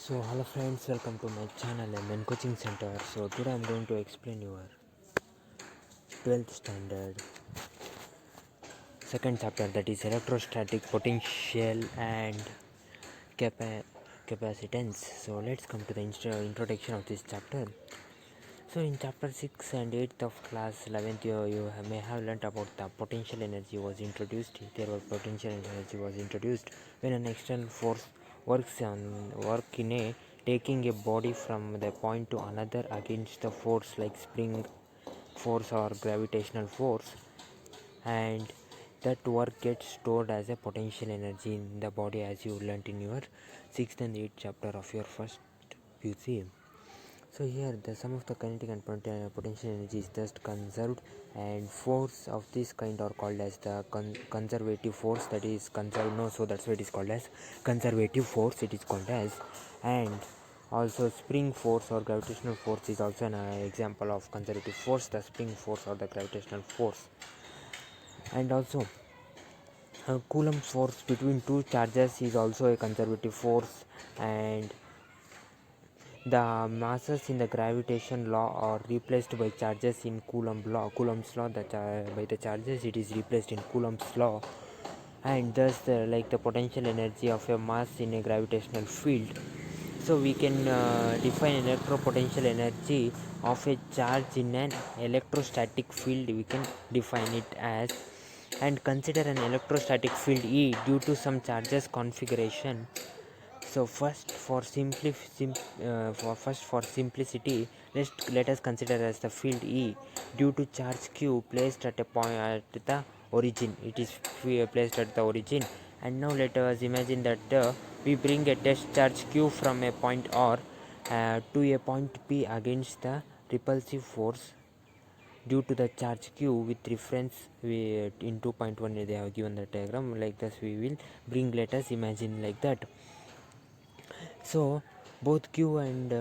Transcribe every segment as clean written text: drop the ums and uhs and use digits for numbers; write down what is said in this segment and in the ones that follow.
So hello friends, welcome to my channel MN Coaching Center. So today I'm going to explain your 12th standard second chapter, that is electrostatic potential and capacitance. So let's come to the introduction of this chapter. So in chapter 6 and 8th of class 11th you may have learnt about the potential energy was introduced. There was potential energy was introduced when an external force work in a taking a body from the point to another against the force like spring force or gravitational force, and that work gets stored as a potential energy in the body, as you learnt in your 6th and 8th chapter of your first PUC. So here the sum of the kinetic and potential energy is thus conserved, and force of this kind are called as the conservative force, that is conserved, no, so that's why it is called as conservative force, it is called as. And also spring force or gravitational force is also an example of conservative force, the spring force or the gravitational force. And also Coulomb force between two charges is also a conservative force, and the masses in the gravitation law are replaced by charges in Coulomb's law. By the charges it is replaced in Coulomb's law, and thus the potential energy of a mass in a gravitational field. So we can define electropotential energy of a charge in an electrostatic field. We can define it as, and consider an electrostatic field E due to some charges configuration. So for simplicity, let us consider as the field E due to charge Q placed at a point at the origin. It is placed at the origin, and now let us imagine that we bring a test charge Q from a point R to a point P against the repulsive force due to the charge Q with reference in 2.1. They have given the diagram like this. We will bring, let us imagine like that. So both q and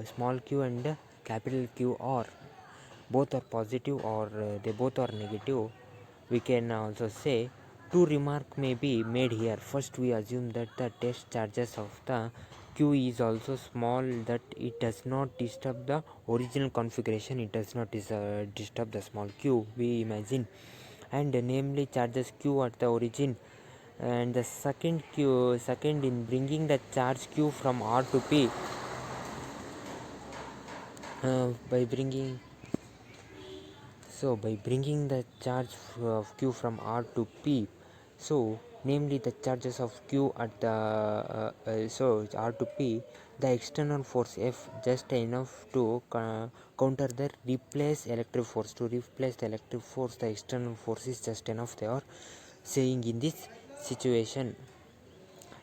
small q and capital Q are both are positive, or they both are negative. We can also say two remarks may be made here. First, we assume that the test charges of the Q is also small, that it does not disturb the original configuration, it does not disturb the small q, we imagine, and namely charges Q at the origin. And the second in bringing the charge Q from R to P, by bringing the charge of Q from R to P, so namely the charges of Q at the R to P, the external force F just enough to counter the replace electric force. To replace the electric force, the external force is just enough, they are saying in this situation.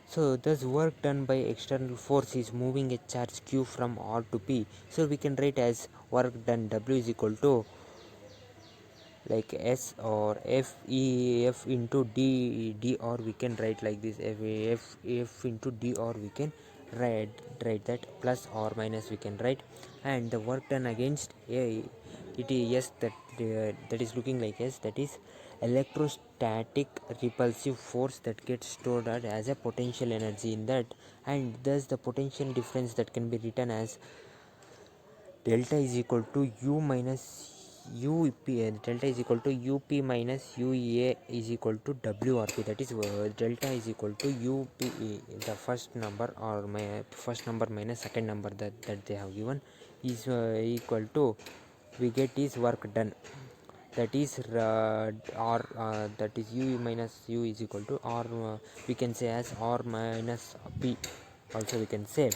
So thus work done by external force is moving a charge Q from R to P. So we can write as work done W is equal to like S or F into D, or we can write like this, F into D, or we can write that plus or minus we can write. And the work done against A, it is yes, that is looking like S, that is electrostatic repulsive force that gets stored as a potential energy in that. And thus the potential difference that can be written as delta is equal to U minus UP, delta is equal to UP minus UEA is equal to WRP, that is delta is equal to UP, the first number, or my first number minus second number that they have given, is equal to, we get is work done, that is R, that is U minus U is equal to R, we can say as R minus P also we can say.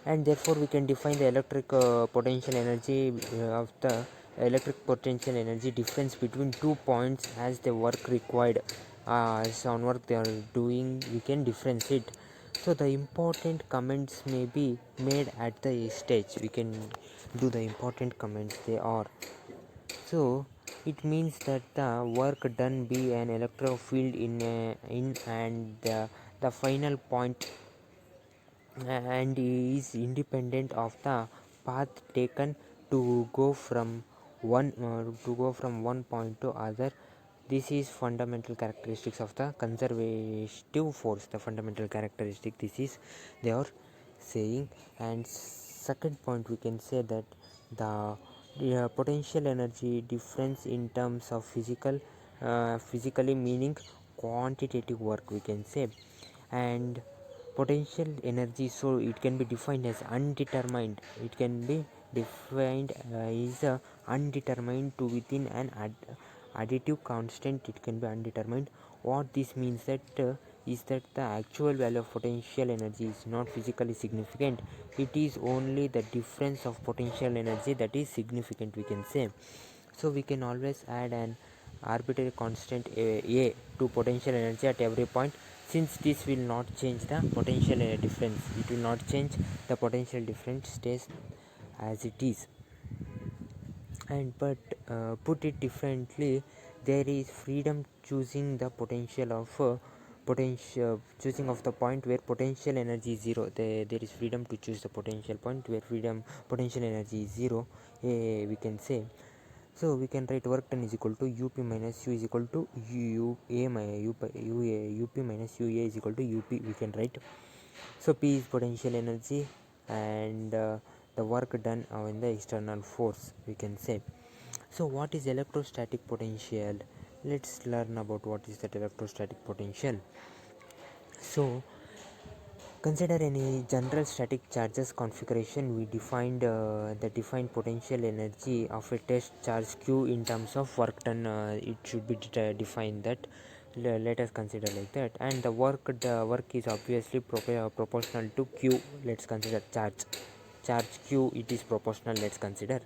And therefore we can define the electric potential energy of the electric potential energy difference between 2 points as the work required, as on work they are doing, we can differentiate. So the important comments may be made at the stage. We can do the important comments, they are, so it means that the work done be an electric field in and the final point, and is independent of the path taken to go from one point to other This is fundamental characteristics of the conservative force, the fundamental characteristic this is they are saying. And second point, we can say that the potential energy difference in terms of physically meaning quantitative work, we can say. And potential energy, so it can be defined as undetermined, it can be defined is undetermined to within an additive constant, it can be undetermined. What this means that is that the actual value of potential energy is not physically significant, it is only the difference of potential energy that is significant, we can say. So we can always add an arbitrary constant a to potential energy at every point, since this will not change the potential difference, it will not change, the potential difference stays as it is. And but put it differently, there is freedom choosing the potential of choosing of the point where potential energy is zero. There is freedom to choose the potential point where potential energy is zero, we can say. So we can write work done is equal to up minus u is equal to up minus ua is equal to up, we can write. So P is potential energy, and the work done in the external force, we can say. So what is electrostatic potential? Let's learn about what is that electrostatic potential. So consider any general static charges configuration. We defined the defined potential energy of a test charge q in terms of work done. It should be defined that. Let us consider like that. And the work is obviously proportional to q. Let's consider charge q, it is proportional, let's consider.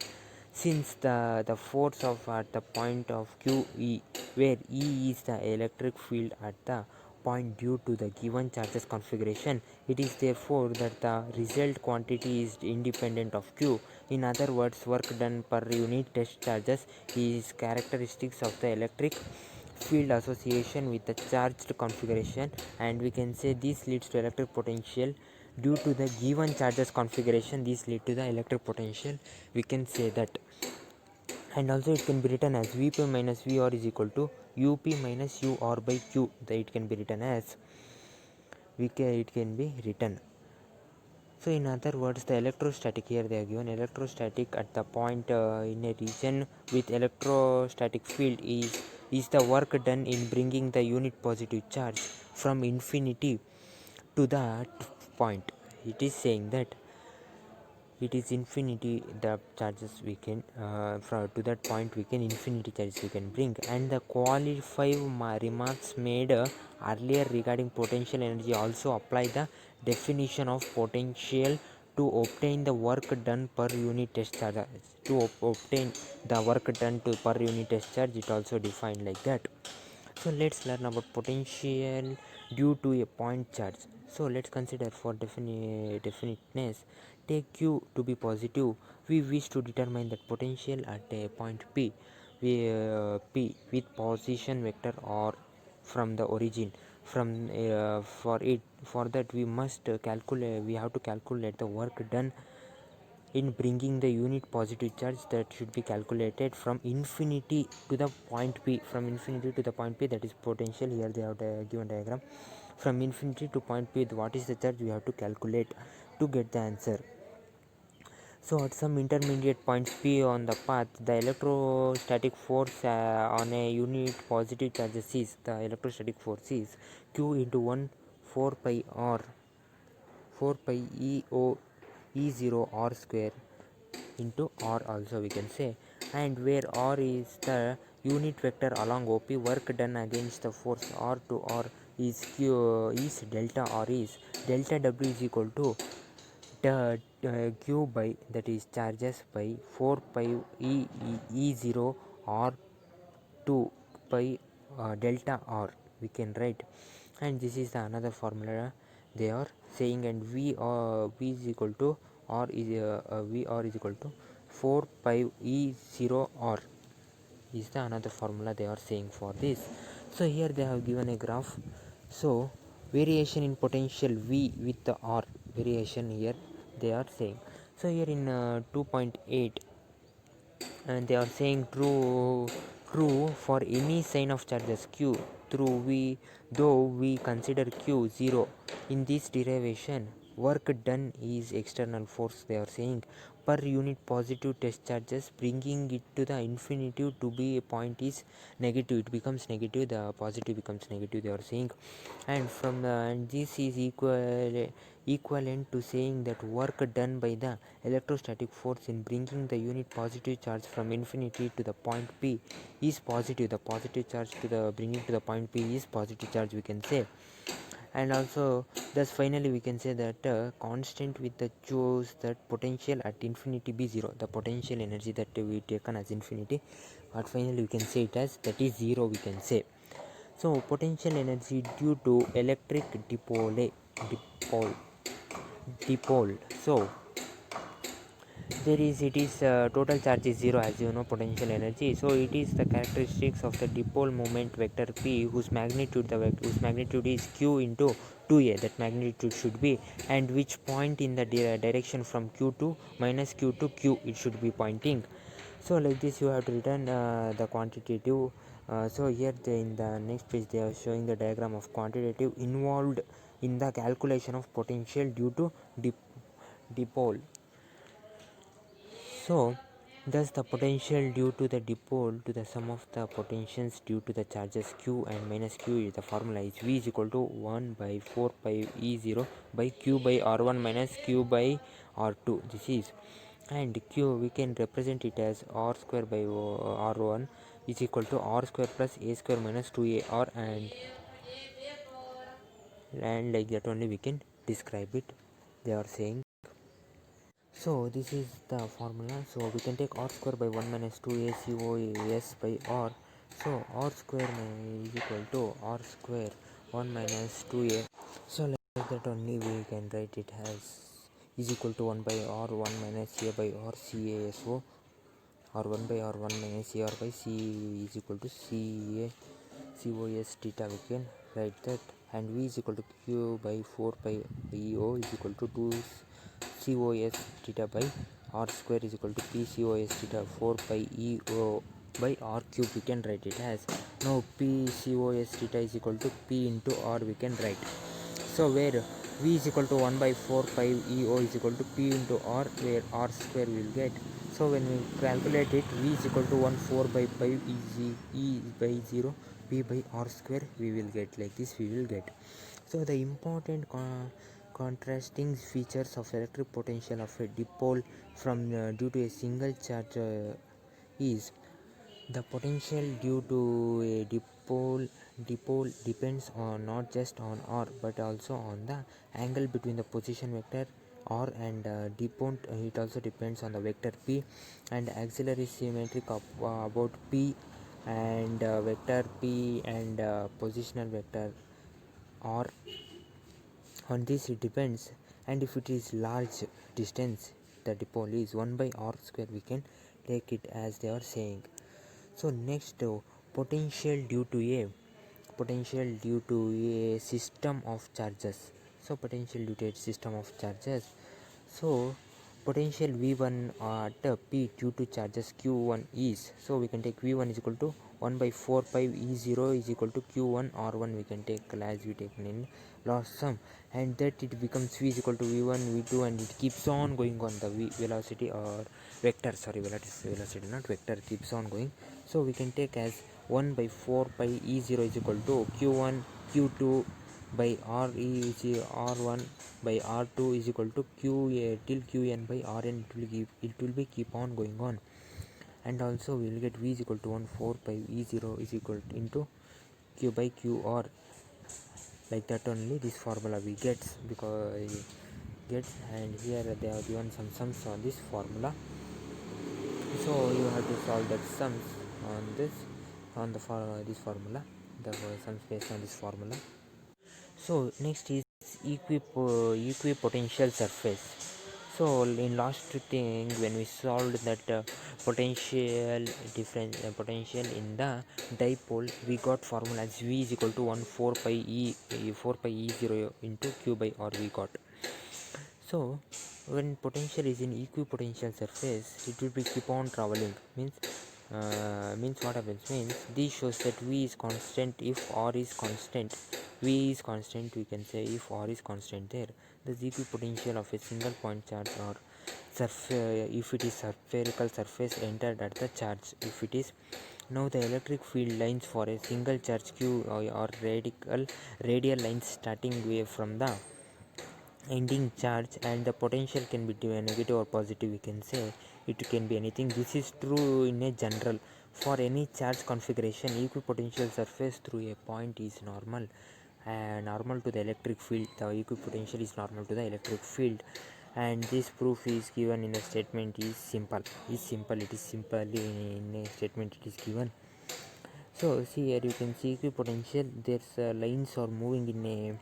Since the force of at the point of q e, where e is the electric field at the point due to the given charges configuration, it is therefore that the result quantity is independent of q. In other words, work done per unit test charges is characteristics of the electric field association with the charged configuration, and we can say this leads to electric potential due to the given charges configuration. This lead to the electric potential, we can say that. And also it can be written as vp minus vr is equal to up minus ur by q. It can be written as it can be written. So in other words, the electrostatic, here they are given electrostatic at the point in a region with electrostatic field is the work done in bringing the unit positive charge from infinity to that point. It is saying that it is infinity the charges we can to that point we can infinity charges we can bring. And the qualified remarks made earlier regarding potential energy also apply the definition of potential to obtain the work done per unit test charge. To obtain the work done to per unit test charge, it also defined like that. So let's learn about potential due to a point charge. So let's consider for definiteness. Take q to be positive. We wish to determine that potential at a point p, p with position vector or from the origin. For that we must calculate. We have to calculate the work done in bringing the unit positive charge, that should be calculated from infinity to the point p. From infinity to the point p, that is potential. Here they have given diagram. From infinity to point p, what is the charge we have to calculate to get the answer. So at some intermediate points p on the path, the electrostatic force on a unit positive charges is, the electrostatic force is q into 1 4 pi r 4 pi e0 r square into r also, we can say. And where r is the unit vector along op, work done against the force r to r is delta r is delta w is equal to q by, that is charges, by 4 pi e0 r 2 pi delta r, we can write. And this is the another formula they are saying. And v is equal to r is vr is equal to 4 pi e0 r is the another formula they are saying for this. So here they have given a graph. So variation in potential v with the r, variation here they are saying. So here in 2.8, and they are saying true true for any sign of charges q though we consider q 0 in this derivation. Work done is external force, they are saying, per unit positive test charges, bringing it to the infinitive to be a point is negative, it becomes negative, the positive becomes negative, they are saying. And this is equivalent to saying that work done by the electrostatic force in bringing the unit positive charge from infinity to the point p is positive. The positive charge to the bringing to the point p is positive charge, we can say. And also thus finally we can say that constant with the choose that potential at infinity be 0, the potential energy that we taken as infinity, but finally we can say it as that is 0, we can say. So potential energy due to electric dipole. So there is it is total charge is 0, as you know, potential energy. So it is the characteristics of the dipole moment vector p whose magnitude is q into 2a, that magnitude should be, and which point in the direction from q to minus q to q it should be pointing. So like this you have to return the quantitative. So here in the next page they are showing the diagram of quantitative involved in the calculation of potential due to dipole. So thus the potential due to the dipole to the sum of the potentials due to the charges q and minus q, the formula is v is equal to 1 by 4 pi e0 by q by r1 minus q by r2. This is, and q we can represent it as r square by r1 is equal to r square plus a square minus 2a r, and like that only we can describe it, they are saying. So this is the formula. So we can take r square by 1 minus 2a cos by r. So r square is equal to r square 1 minus 2a. So like that only we can write it as is equal to 1 by r1 minus a by r caso, r1 by r1 minus a r by c is equal to ca cos theta, we can write that. And v is equal to q by 4 pi eo is equal to 2 cos theta by r square is equal to p cos theta 4 pi eo by r cube, we can write it as. Now p cos theta is equal to p into r, we can write. So where v is equal to 1 by 4 pi eo is equal to p into r, where r square will get. So when we calculate it, v is equal to 1 4 by pi e by 0 p by r square we will get, like this we will get. So the important contrasting features of electric potential of a dipole from due to a single charge is the potential due to a dipole depends on not just on r but also on the angle between the position vector r and dipole. It also depends on the vector p and auxiliary symmetric of about p and vector p and positional vector r. On this it depends, and if it is large distance the dipole is 1 by r square, we can take it as they are saying. So next potential due to a system of charges. So potential due to a system of charges. So potential v1 at p due to charges q1 is, so we can take v1 is equal to 1 by 4 pi e0 is equal to q1 r1, we can take as we taken in last sum, and that it becomes v is equal to v1 v2, and it keeps on going on the velocity or vector, sorry, velocity not vector, keeps on going. So we can take as 1 by 4 pi e0 is equal to q1 q2 by r is r1 by r2 is equal to qa till qn by rn, it will be keep on going on. And also we will get v is equal to 1 4 pi e0 is equal to into q by qr, like that only this formula we get, because gets. And here they have given some sums on this formula, so you have to solve that sums on this on the this formula, the sums based on this formula. So next is equipotential surface. So in last thing when we solved that potential difference potential in the dipole, we got formula as v is equal to 1 4 pi e0 into q by r we got. So when potential is in equipotential surface, it will be keep on traveling, means means what happens means this shows that V is constant if R is constant. V is constant, we can say, if R is constant. There the equipotential of a single point charge or if it is spherical surface entered at the charge. If it is now the electric field lines for a single charge Q or radial lines starting way from the ending charge, and the potential can be negative or positive, we can say. It can be anything. This is true in a general. For any charge configuration, equipotential surface through a point is normal normal to the electric field. The equipotential is normal to the electric field, and this proof is given in a statement. Is simple. It is simple in a statement it is given. So see here, you can see equipotential. There's lines are moving in a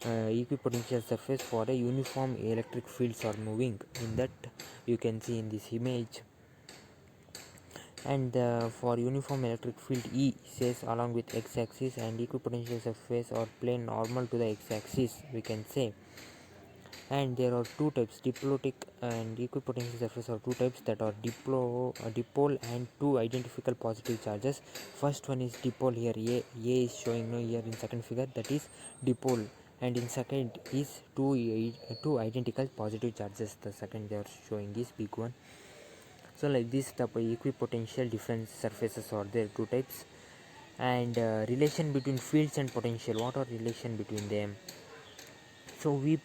equipotential surface for a uniform electric fields are moving in that, you can see in this image. And for uniform electric field, E says along with x-axis, and equipotential surface or plane normal to the x-axis, we can say. And there are two types, diplotic and equipotential surface are two types, that are dipole and two identical positive charges. First one is dipole. Here A is showing here in second figure, that is dipole, and in second is two identical positive charges. The second they are showing is big one. So like this, the equipotential difference surfaces are there, two types. And relation between fields and potential, what are relation between them? So V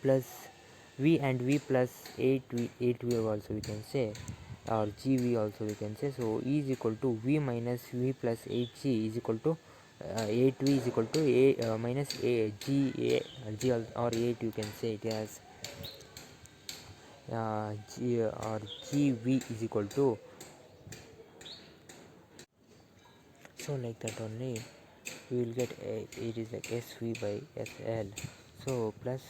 and V plus 8V also we can say, or GV also we can say. So E is equal to V minus V plus 8G is equal to 8V is equal to A minus A G or 8, you can say it as G or GV is equal to. So like that only we will get it is like SV by SL. So plus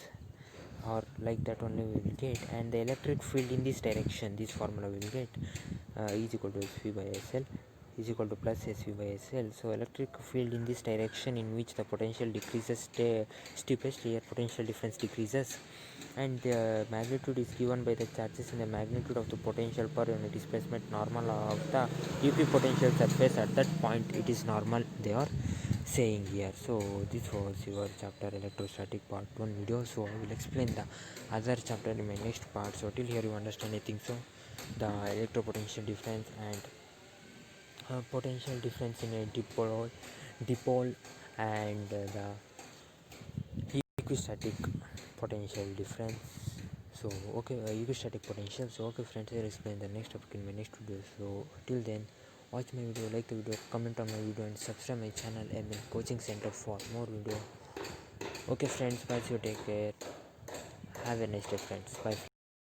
or like that only we will get, and the electric field in this direction, this formula we will get is equal to SV by SL is equal to plus SV by SL. So electric field in this direction in which the potential decreases steepest, here potential difference decreases, and the magnitude is given by the charges in the magnitude of the potential per unit displacement normal of the equipotential surface at that point. It is normal, they are saying here. So this was your chapter electrostatic part 1 video. So I will explain the other chapter in my next part. So till here you understand, I think so, the electropotential difference and potential difference in a dipole and the equistatic potential difference. So okay, equistatic potential. So okay friends, I will explain the next topic in my next video. So till then, watch my video, like the video, comment on my video, and subscribe my channel MN Coaching Center for more video. Okay friends, bye, you take care, have a nice day friends, bye.